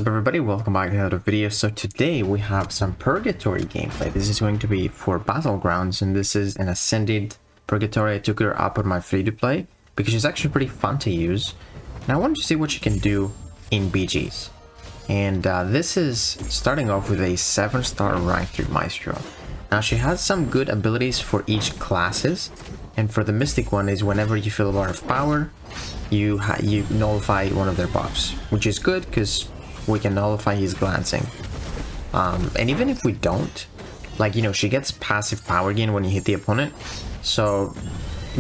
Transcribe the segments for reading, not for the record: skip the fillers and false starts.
up everybody, welcome back to another video. So today we have some Purgatory gameplay. This is going to be for Battlegrounds, and this is an Ascended Purgatory. I took her up on my free-to-play because she's actually pretty fun to use. And I wanted to see what she can do in BGs. And this is starting off with a 7-star rank 3 Maestro. Now she has some good abilities for each classes, and for the Mystic one is whenever you feel a bar of power, you nullify one of their buffs, which is good because we can nullify his glancing. And even if we don't, like, you know, she gets passive power gain when you hit the opponent. So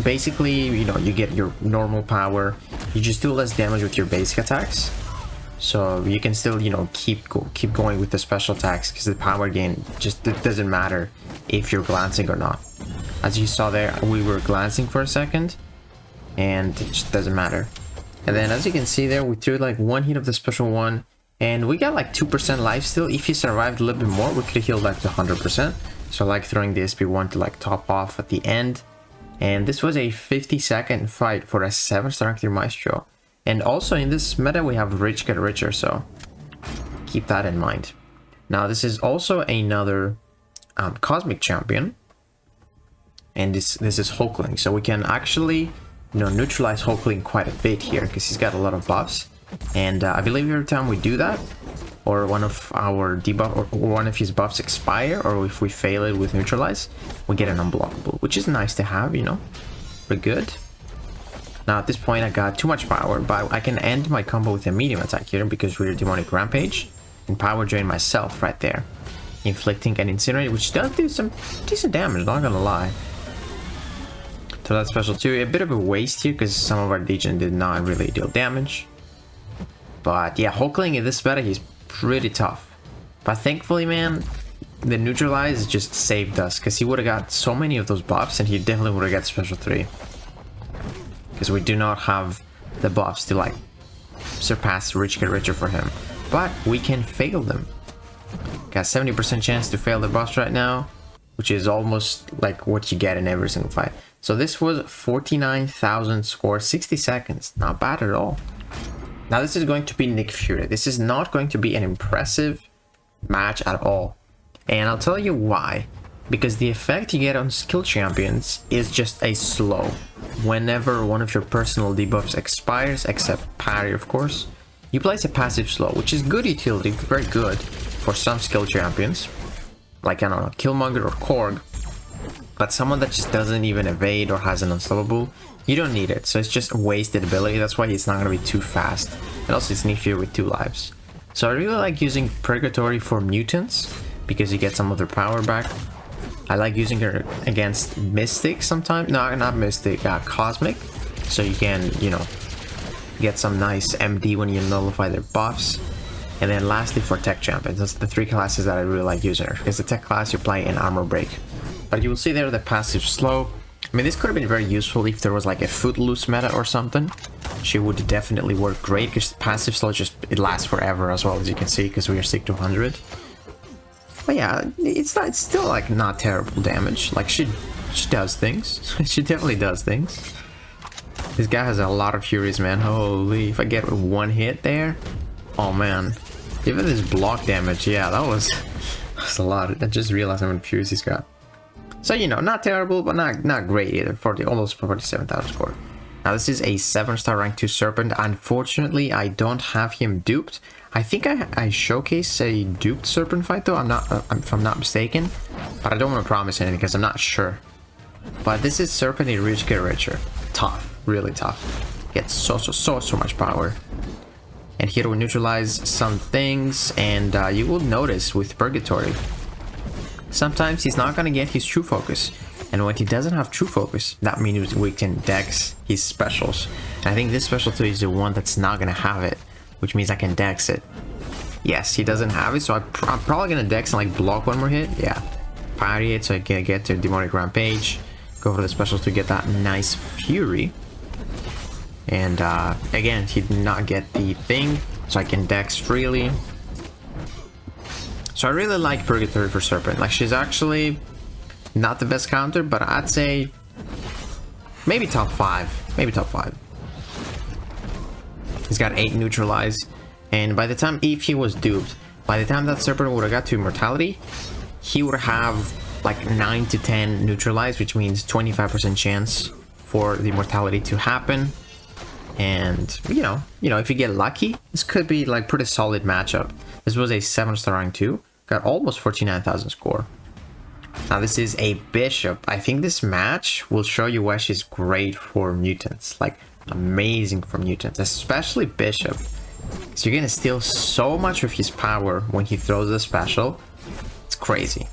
basically, you know, you get your normal power, you just do less damage with your basic attacks. So you can still, you know, keep going with the special attacks because the power gain just it doesn't matter if you're glancing or not. As you saw there, we were glancing for a second, and it just doesn't matter. And then as you can see there, we threw like one hit of the special one, and we got like 2% life still. If he survived a little bit more, we could have healed like to 100%. So I like throwing the SP1 to like top off at the end. And this was a 50-second fight for a 7-star rank 3 Maestro. And also in this meta we have Rich Get Richer, so keep that in mind. Now this is also another Cosmic Champion. And this is Hulkling, so we can actually, you know, neutralize Hulkling quite a bit here because he's got a lot of buffs. And I believe every time we do that, or one of our debuff or one of his buffs expire, or if we fail it with neutralize, we get an unblockable, which is nice to have, you know. We're good. Now at this point I got too much power, but I can end my combo with a medium attack here because we're Demonic Rampage and power drain myself right there, inflicting an Incinerate, which does do some decent damage, not gonna lie. So that's special too. A bit of a waste here because some of our Legion did not really deal damage. But yeah, Hulkling in this meta, he's pretty tough. But thankfully, man, the neutralize just saved us because he would have got so many of those buffs and he definitely would have got special 3. Because we do not have the buffs to like surpass Rich Get Richer for him. But we can fail them. Got 70% chance to fail the buffs right now, which is almost like what you get in every single fight. So this was 49,000 score, 60 seconds. Not bad at all. Now this is going to be Nick Fury. This is not going to be an impressive match at all. And I'll tell you why. Because the effect you get on skill champions is just a slow. Whenever one of your personal debuffs expires, except parry of course, you place a passive slow, which is good utility, very good for some skill champions. Like, I don't know, Killmonger or Korg. But someone that just doesn't even evade or has an unstoppable, you don't need it. So it's just a wasted ability. That's why it's not going to be too fast. And also it's Nick Fury with 2 lives. So I really like using Purgatory for mutants because you get some of their power back. I like using her against Mystic sometimes. No, not Mystic, Cosmic. So you can, you know, get some nice MD when you nullify their buffs. And then lastly for Tech Champions. That's the 3 classes that I really like using her. Because the Tech class you play in Armor Break. But you will see there the passive slow. I mean, this could have been very useful if there was like a Footloose meta or something. She would definitely work great because passive slow just, it lasts forever as well, as you can see, because we are stick to 100. But yeah, it's still like not terrible damage. Like she does things. She definitely does things. This guy has a lot of furies, man. Holy, if I get 1 hit there, oh man. Even this block damage, yeah, that's a lot. I just realized how many furies he's got. So, you know, not terrible, but not great either. Almost 47,000 score. Now, this is a 7-star rank 2 Serpent. Unfortunately, I don't have him duped. I think I showcased a duped Serpent fight, though. If I'm not mistaken. But I don't want to promise anything because I'm not sure. But this is Serpent in Rich Get Richer. Tough. Really tough. Gets so much power. And here we neutralize some things. And you will notice with Purgatory, sometimes he's not going to get his true focus. And when he doesn't have true focus, that means we can dex his specials. And I think this special 2 is the one that's not going to have it, which means I can dex it. Yes, he doesn't have it, so I'm probably going to dex and like block 1 more hit. Yeah, parry it so I can get to Demonic Rampage. Go for the special to get that nice Fury. And again, he did not get the thing, so I can dex freely. So I really like Purgatory for Serpent. Like, she's actually not the best counter, but I'd say maybe top 5. Maybe top 5. He's got 8 neutralize. And by the time, if he was duped, by the time that Serpent would have got to immortality, he would have like 9 to 10 neutralized, which means 25% chance for the immortality to happen. And you know, if you get lucky, this could be like pretty solid matchup. This was a 7-star rank 2, got almost 49,000 score. Now this is a bishop. I think this match will show you why she's great for mutants, like amazing for mutants, especially bishop. So you're gonna steal so much of his power when he throws the special. It's crazy.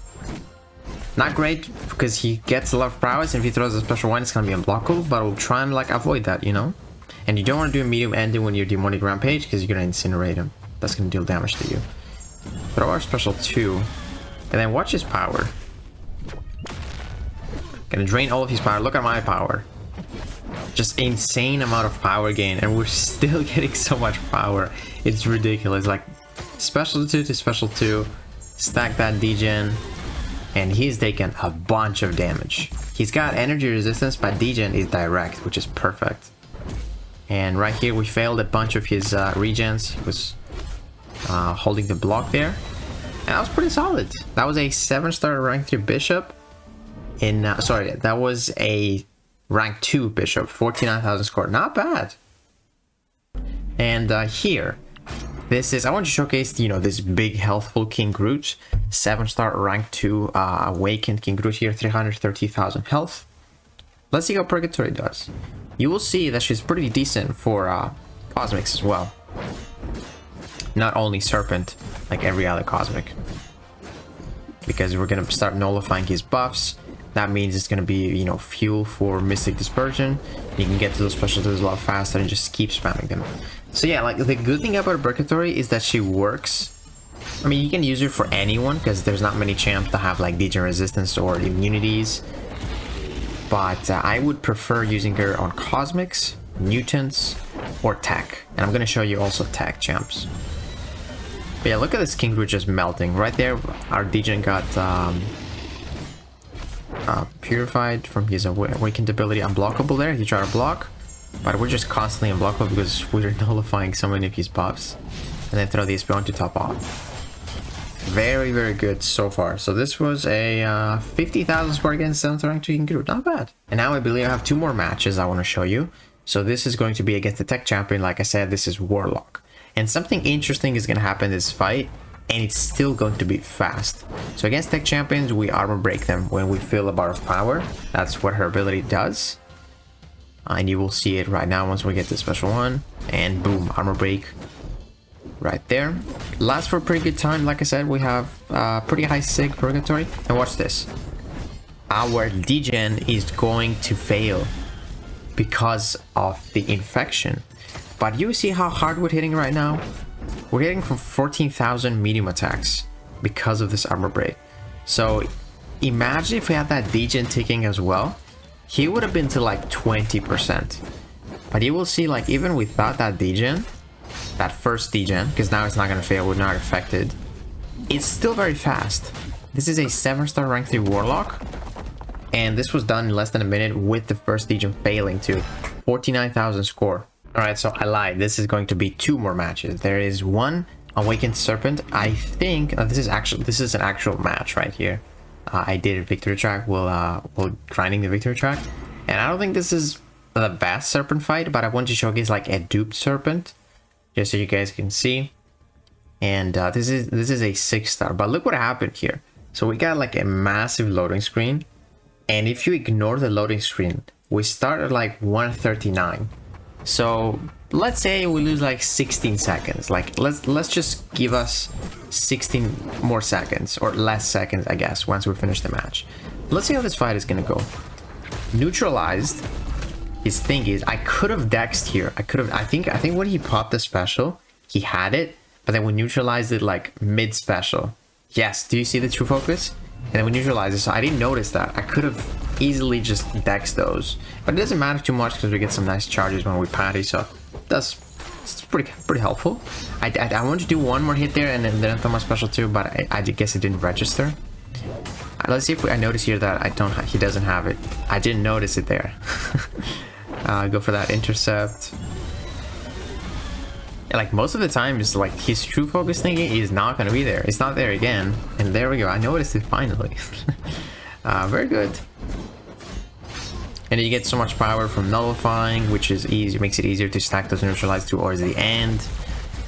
Not great because he gets a lot of prowess, and if he throws a special one, it's gonna be unblockable, but we'll try and like avoid that, you know? And you don't want to do a medium ending when you're demonic rampage because you're gonna incinerate him. That's gonna deal damage to you. Throw our special 2, and then watch his power. Gonna drain all of his power. Look at my power. Just insane amount of power gain, and we're still getting so much power. It's ridiculous. Like special 2 to special 2, stack that degen, and he's taken a bunch of damage. He's got energy resistance, but degen is direct, which is perfect. And right here we failed a bunch of his regens. He was holding the block there, and that was pretty solid. That was a 7-star rank 3 bishop. Sorry, that was a rank 2 bishop, 49,000 score. Not bad. And here, this is, I want to showcase, you know, this big healthful King Groot, 7-star rank 2 awakened King Groot here, 330,000 health. Let's see how Purgatory does. You will see that she's pretty decent for cosmics as well. Not only Serpent, like every other cosmic. Because we're gonna start nullifying his buffs. That means it's gonna be, you know, fuel for Mystic Dispersion. You can get to those specialties a lot faster and just keep spamming them. So yeah, like the good thing about Purgatory is that she works. I mean, you can use her for anyone because there's not many champs that have like degen resistance or immunities. But I would prefer using her on cosmics, mutants, or tech. And I'm gonna show you also tech champs. But yeah, look at this King Groot just melting. Right there, our degen got purified from his awakened ability. Unblockable there. He tried to block, but we're just constantly unblockable because we're nullifying so many of his buffs. And then throw the SP on to top off. Very, very good so far. So this was a 50,000 score against 7th rank King Groot. Not bad. And now I believe I have 2 more matches I want to show you. So this is going to be against the tech champion. Like I said, this is Warlock. And something interesting is going to happen in this fight, and it's still going to be fast. So against tech champions, we armor break them when we feel a bar of power. That's what her ability does. And you will see it right now once we get the special one. And boom, armor break right there. Lasts for a pretty good time. Like I said, we have pretty high sig Purgatory. And watch this. Our degen is going to fail because of the infection. But you see how hard we're hitting right now? We're hitting from 14,000 medium attacks because of this armor break. So imagine if we had that degen ticking as well. He would have been to like 20%. But you will see, like, even without that degen, that first degen, because now it's not going to fail, we're not affected, it's still very fast. This is a 7-star rank 3 Warlock. And this was done in less than a minute with the first degen failing to 49,000 score. Alright, so I lied. This is going to be 2 more matches. There is one Awakened Serpent. I think this is an actual match right here. I did a victory track while grinding the victory track. And I don't think this is the best Serpent fight, but I want to showcase like a duped Serpent, just so you guys can see. And this is a 6-star. But look what happened here. So we got like a massive loading screen. And if you ignore the loading screen, we start at like 139. So let's say we lose like 16 seconds. Like let's just give us 16 more seconds or less seconds, I guess, once we finish the match. Let's see how this fight is gonna go. Neutralized. His thing is, I could have dexed here. I think when he popped the special, he had it, but then we neutralized it like mid special. Yes, do you see the true focus? And then we neutralized it, so I didn't notice that. I could have easily just dexed those, but it doesn't matter too much because we get some nice charges when we party, so it's pretty helpful. I want to do one more hit there and then throw my special too, but I guess it didn't register. Let's see if I notice here that he doesn't have it. I didn't notice it there. Go for that intercept. Yeah, like most of the time, it's like his true focus thinking is not gonna be there. It's not there again, and there we go. I noticed it finally. Very good. And you get so much power from nullifying, which is easy, makes it easier to stack those neutralized towards the end.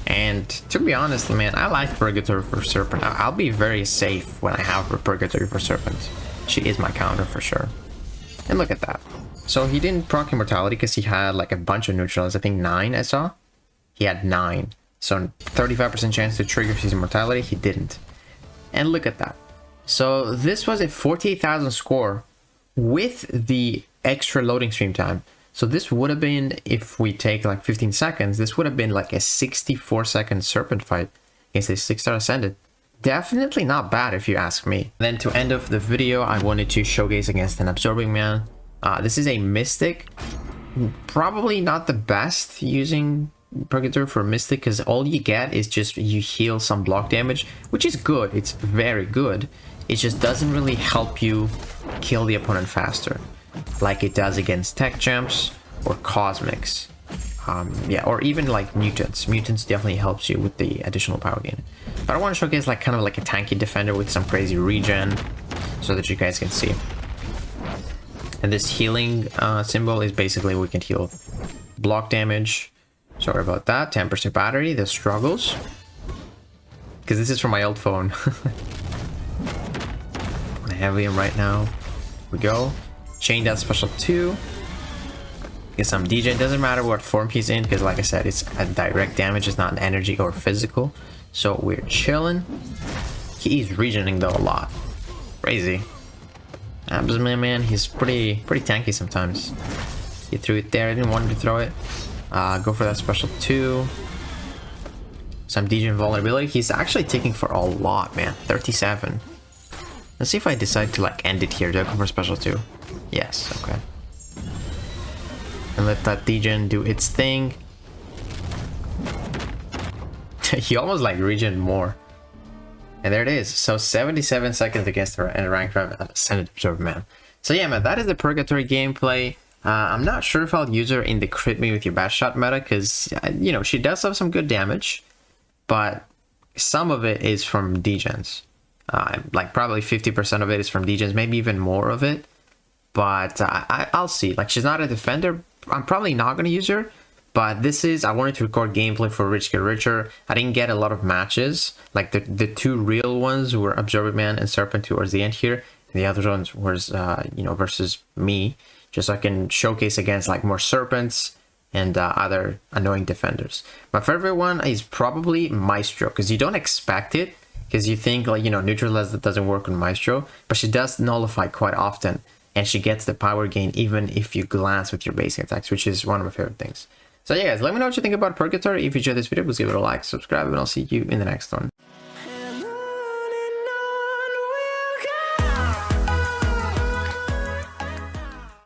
And to be honest, man, I like Purgatory for Serpent. I'll be very safe when I have Purgatory for Serpent. She is my counter for sure. And look at that. So he didn't proc Immortality because he had like a bunch of neutralized. I think 9 I saw. He had 9. So 35% chance to trigger his Immortality. He didn't. And look at that. So this was a 48,000 score with the extra loading stream time. So this would have been, if we take like 15 seconds, this would have been like a 64-second Serpent fight against a 6-star Ascended. Definitely not bad if you ask me. Then to end off the video, I wanted to showcase against an Absorbing Man. This is a Mystic. Probably not the best using Purgatory for Mystic, because all you get is just you heal some block damage, which is good. It's very good. It just doesn't really help you kill the opponent faster, like it does against Tech Champs or Cosmics. Yeah, or even like Mutants. Mutants definitely helps you with the additional power gain. But I want to showcase like kind of like a tanky defender with some crazy regen, so that you guys can see. And this healing symbol is basically we can heal block damage. Sorry about that. 10% battery. The struggles. Because this is from my old phone. I'm heavy him right now. Here we go. Chain Death Special 2. Get some DJ. It doesn't matter what form he's in, because like I said, it's a direct damage. It's not an energy or physical. So we're chilling. He's regening though a lot. Crazy. Man, he's pretty tanky sometimes. He threw it there. I didn't want him to throw it. Go for that Special 2. Some DJ vulnerability. He's actually taking for a lot, man. 37. Let's see if I decide to like end it here. Do I go for Special 2? Yes, okay. And let that Degen do its thing. He almost like regen more. And there it is. So 77 seconds against a ranked Ascended Absorber Man. So yeah, man, that is the Purgatory gameplay. I'm not sure if I'll use her in the crit me with your bad shot meta, because, you know, she does have some good damage, but some of it is from degens. Like probably 50% of it is from degens, maybe even more of it. But I'll see. Like, she's not a defender. I'm probably not going to use her. But this is, I wanted to record gameplay for Rich Get Richer. I didn't get a lot of matches. Like the two real ones were Absorbing Man and Serpent towards the end here. And the other ones was, you know, versus me. Just so I can showcase against like more Serpents and other annoying defenders. My favorite one is probably Maestro, because you don't expect it. Because you think, like, you know, Neutralize that doesn't work on Maestro. But she does nullify quite often. And she gets the power gain even if you glance with your basic attacks, which is one of my favorite things. So yeah, guys, let me know what you think about Purgatory. If you enjoyed this video, please give it a like, subscribe, and I'll see you in the next one.